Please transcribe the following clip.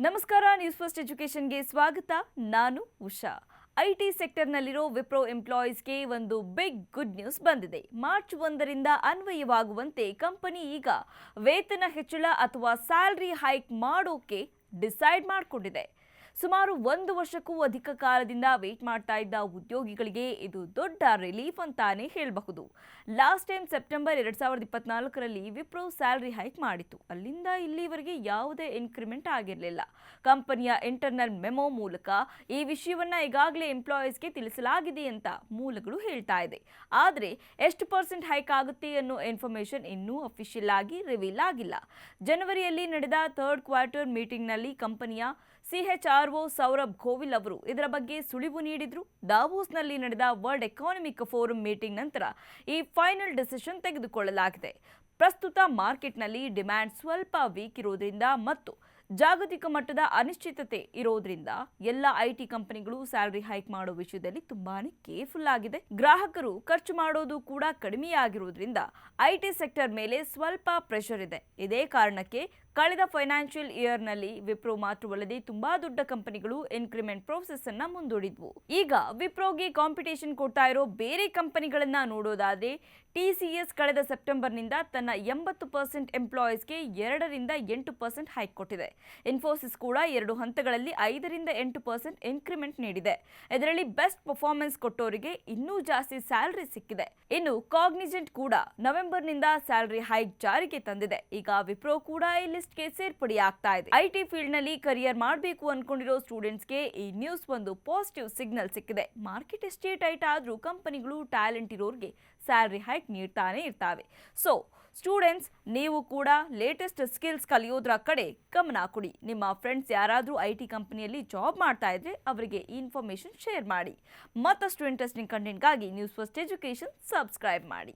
ನಮಸ್ಕಾರ, news first ಎಜುಕೇಷನ್ಗೆ ಸ್ವಾಗತ. ನಾನು ಉಷಾ. ಐಟಿ ಸೆಕ್ಟರ್ನಲ್ಲಿರೋ ವಿಪ್ರೋ ಎಂಪ್ಲಾಯೀಸ್ಗೆ ಒಂದು ಬಿಗ್ ಗುಡ್ ನ್ಯೂಸ್ ಬಂದಿದೆ. ಮಾರ್ಚ್ 1ರಿಂದ ಅನ್ವಯವಾಗುವಂತೆ ಕಂಪನಿ ಈಗ ವೇತನ ಹೆಚ್ಚಳ ಅಥವಾ ಸ್ಯಾಲರಿ ಹೈಕ್ ಮಾಡೋಕೆ ಡಿಸೈಡ್ ಮಾಡಿಕೊಂಡಿದೆ. ಸುಮಾರು 1 ವರ್ಷಕ್ಕೂ ಅಧಿಕ ಕಾಲದಿಂದ ವೇಟ್ ಮಾಡ್ತಾ ಇದ್ದ ಉದ್ಯೋಗಿಗಳಿಗೆ ಇದು ದೊಡ್ಡ ರಿಲೀಫ್ ಅಂತಾನೆ ಹೇಳಬಹುದು. ಲಾಸ್ಟ್ ಟೈಮ್ ಸೆಪ್ಟೆಂಬರ್ 2024ರಲ್ಲಿ ವಿಪ್ರೋ ಸ್ಯಾಲರಿ ಹೈಕ್ ಮಾಡಿತ್ತು. ಅಲ್ಲಿಂದ ಇಲ್ಲಿವರೆಗೆ ಯಾವುದೇ ಇನ್ಕ್ರಿಮೆಂಟ್ ಆಗಿರಲಿಲ್ಲ. ಕಂಪನಿಯ ಇಂಟರ್ನಲ್ ಮೆಮೊ ಮೂಲಕ ಈ ವಿಷಯವನ್ನ ಈಗಾಗಲೇ ಎಂಪ್ಲಾಯೀಸ್ಗೆ ತಿಳಿಸಲಾಗಿದೆ ಅಂತ ಮೂಲಗಳು ಹೇಳ್ತಾ ಇದೆ. ಆದರೆ ಎಷ್ಟು ಪರ್ಸೆಂಟ್ ಹೈಕ್ ಆಗುತ್ತೆ ಅನ್ನೋ ಇನ್ಫಾರ್ಮೇಶನ್ ಇನ್ನೂ ಅಫಿಷಿಯಲ್ ಆಗಿ ರಿವೀಲ್ ಆಗಿಲ್ಲ. ಜನವರಿಯಲ್ಲಿ ನಡೆದ ಥರ್ಡ್ ಕ್ವಾರ್ಟರ್ ಮೀಟಿಂಗ್ನಲ್ಲಿ ಕಂಪನಿಯ CHRO ಸೌರಭ್ ಗೋವಿಲ್ ಅವರು ಇದರ ಬಗ್ಗೆ ಸುಳಿವು ನೀಡಿದ್ರು. ದಾವೋಸ್ನಲ್ಲಿ ನಡೆದ ವರ್ಲ್ಡ್ ಎಕಾನಮಿಕ್ ಫೋರಂ ಮೀಟಿಂಗ್ ನಂತರ ಈ ಫೈನಲ್ ಡಿಸಿಷನ್ ತೆಗೆದುಕೊಳ್ಳಲಾಗಿದೆ. ಪ್ರಸ್ತುತ ಮಾರ್ಕೆಟ್ನಲ್ಲಿ ಡಿಮ್ಯಾಂಡ್ ಸ್ವಲ್ಪ ವೀಕ್ ಇರೋದ್ರಿಂದ ಮತ್ತು ಜಾಗತಿಕ ಮಟ್ಟದ ಅನಿಶ್ಚಿತತೆ ಇರೋದ್ರಿಂದ ಎಲ್ಲ ಐಟಿ ಕಂಪನಿಗಳು ಸ್ಯಾಲರಿ ಹೈಕ್ ಮಾಡೋ ವಿಷಯದಲ್ಲಿ ತುಂಬಾನೇ ಕೇರ್ಫುಲ್ ಆಗಿದೆ. ಗ್ರಾಹಕರು ಖರ್ಚು ಮಾಡೋದು ಕೂಡ ಕಡಿಮೆಯಾಗಿರೋದ್ರಿಂದ ಐಟಿ ಸೆಕ್ಟರ್ ಮೇಲೆ ಸ್ವಲ್ಪ ಪ್ರೆಷರ್ ಇದೆ. ಇದೇ ಕಾರಣಕ್ಕೆ ಕಳೆದ ಫೈನಾನ್ಷಿಯಲ್ ಇಯರ್ನಲ್ಲಿ ವಿಪ್ರೋ ಮಾತ್ರವಲ್ಲದೆ ತುಂಬಾ ದೊಡ್ಡ ಕಂಪನಿಗಳು ಇನ್ಕ್ರಿಮೆಂಟ್ ಪ್ರೋಸೆಸ್ ಅನ್ನ ಮುಂದೂಡಿದ್ವು. ಈಗ ವಿಪ್ರೋಗೆ ಕಾಂಪಿಟೇಷನ್ ಕೊಡ್ತಾ ಇರೋ ಬೇರೆ ಕಂಪನಿಗಳನ್ನ ನೋಡೋದಾದ್ರೆ TCS ಕಳೆದ ಸೆಪ್ಟೆಂಬರ್ನಿಂದ ತನ್ನ 80% ಎಂಪ್ಲಾಯೀಸ್ಗೆ 2ರಿಂದ 8% ಹೈಕ್ ಕೊಟ್ಟಿದೆ. ಇನ್ಫೋಸಿಸ್ ಕೂಡ 2 ಹಂತಗಳಲ್ಲಿ 5ರಿಂದ 8% ಇನ್ಕ್ರಿಮೆಂಟ್ ನೀಡಿದೆ. ಇದರಲ್ಲಿ ಬೆಸ್ಟ್ ಪರ್ಫಾರ್ಮೆನ್ಸ್ ಕೊಟ್ಟವರಿಗೆ ಇನ್ನೂ ಜಾಸ್ತಿ ಸ್ಯಾಲರಿ ಸಿಕ್ಕಿದೆ. ಇನ್ನು ಕಾಗ್ನಿಜೆಂಟ್ ಕೂಡ ನವೆಂಬರ್ನಿಂದ ಸ್ಯಾಲರಿ ಹೈಕ್ ಜಾರಿಗೆ ತಂದಿದೆ. ಈಗ ವಿಪ್ರೋ ಕೂಡ ಈ ಲಿಸ್ಟ್ಗೆ ಸೇರ್ಪಡೆಯಾಗ್ತಾ ಇದೆ. ಐಟಿ ಫೀಲ್ಡ್ ನಲ್ಲಿ ಕರಿಯರ್ ಮಾಡಬೇಕು ಅನ್ಕೊಂಡಿರೋ ಸ್ಟೂಡೆಂಟ್ಸ್ಗೆ ಈ ನ್ಯೂಸ್ ಒಂದು ಪಾಸಿಟಿವ್ ಸಿಗ್ನಲ್ ಸಿಕ್ಕಿದೆ. ಮಾರ್ಕೆಟ್ ಎಷ್ಟೇ ಟೈಟ್ ಆದ್ರೂ ಕಂಪನಿಗಳು ಟ್ಯಾಲೆಂಟ್ ಇರೋರಿಗೆ ಸ್ಯಾಲರಿ ಹೈಕ್ ನೀಡ್ತಾನೆ ಇರ್ತಾವೆ. ಸೊ ಸ್ಟೂಡೆಂಟ್ಸ್, ನೀವು ಕೂಡ ಲೇಟೆಸ್ಟ್ ಸ್ಕಿಲ್ಸ್ ಕಲಿಯೋದ್ರ ಕಡೆ ಗಮನ ಕೊಡಿ. ನಿಮ್ಮ ಫ್ರೆಂಡ್ಸ್ ಯಾರಾದರೂ ಐಟಿ ಕಂಪನಿಯಲ್ಲಿ ಜಾಬ್ ಮಾಡ್ತಾ ಇದ್ರೆ ಅವರಿಗೆ ಈ ಇನ್ಫಾರ್ಮೇಶನ್ ಶೇರ್ ಮಾಡಿ. ಮತ್ತಷ್ಟು ಇಂಟ್ರೆಸ್ಟಿಂಗ್ ಕಂಟೆಂಟ್ಗಾಗಿ ನ್ಯೂಸ್ ಫಸ್ಟ್ ಎಜುಕೇಷನ್ ಸಬ್ಸ್ಕ್ರೈಬ್ ಮಾಡಿ.